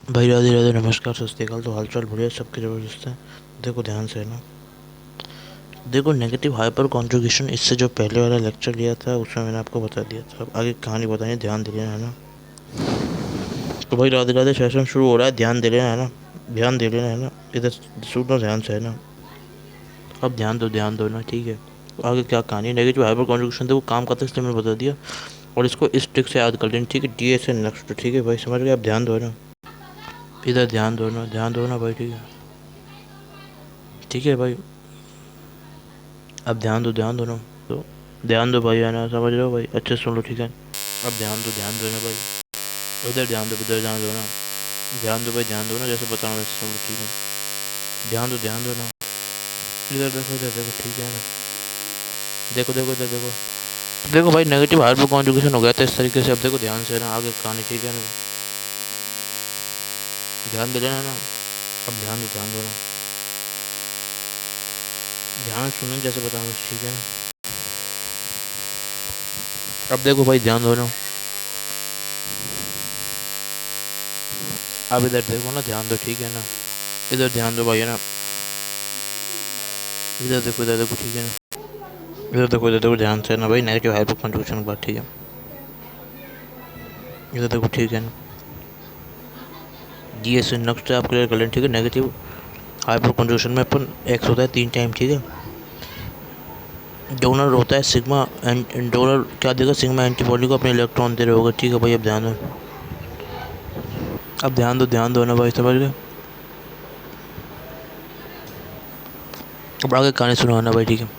भाई राधे राधे, नमस्कार, सत श्री अकाल। तो हालचाल बढ़िया, सबके ज़बरदस्त है। देखो ध्यान से है ना। देखो, नेगेटिव हाइपर कॉन्जुगेशन, इससे जो पहले वाला लेक्चर लिया था उसमें मैंने आपको बता दिया था। अब आगे कहानी बतानी, ध्यान दे लेना है ना। तो भाई राधे राधे, सेशन शुरू हो रहा है, ध्यान दे लेना है ना। ध्यान दे लेना है ना। इधर सुनना ध्यान से है ना। अब ध्यान दो ना, ठीक है। तो आगे क्या कहानी, नेगेटिव हाइपर कॉन्जुगेशन देखो काम करता है, इसलिए मैंने बता दिया। और इसको इस ट्रिक से याद कर लेना, ठीक है। डी एस एन नेक्स्ट, ठीक है भाई, समझ गए। अब ध्यान दो ना। इधर ध्यान दो ना भाई, ठीक है। ठीक है भाई, अब ध्यान दो ना। तो ध्यान दो भाई, है ना, समझ रहे हो भाई, अच्छे से सुन लो, ठीक है। अब ध्यान दो ना भाई। उधर ध्यान दो ना। ध्यान दो भाई, ध्यान दो ना, जैसे बताना वैसे सुन लो, ठीक है। ध्यान दो ना। इधर देखो, ठीक है ना। इधर देखो। देखो भाई, नेगेटिव हाइपर कॉन्जुगेशन हो गया था इस तरीके से। अब देखो ध्यान से ना, आगे कहानी, ठीक है ना। ध्यान दे लेना ना। अब ध्यान दो ना। ध्यान सुनने जैसे बताना, ठीक है ना। अब देखो भाई, ध्यान दो ना। अब इधर देखो ना, ध्यान दो, ठीक है ना। इधर ध्यान दो भाई, है ना। इधर देखो, ठीक है ना। इधर देखो ध्यान से ना भाई, नेगेटिव हाइपर कॉन्जुगेशन की बात, ठीक है। इधर देखो, ठीक है ना। जी एस नेक्स्ट आप क्लियर कर लें, ठीक है। नेगेटिव हाइपर कॉन्जुगेशन में अपन एक्स होता है 3 टाइम, ठीक है। डोनर होता है सिग्मा एंड डोनर क्या देगा, सिग्मा एंटीबॉडी को अपने इलेक्ट्रॉन दे रहे होगा, ठीक है भाई। अब ध्यान दो। अब ध्यान दो ना भाई, समझ गए। अब आगे कहानी सुनाना भाई, ठीक है।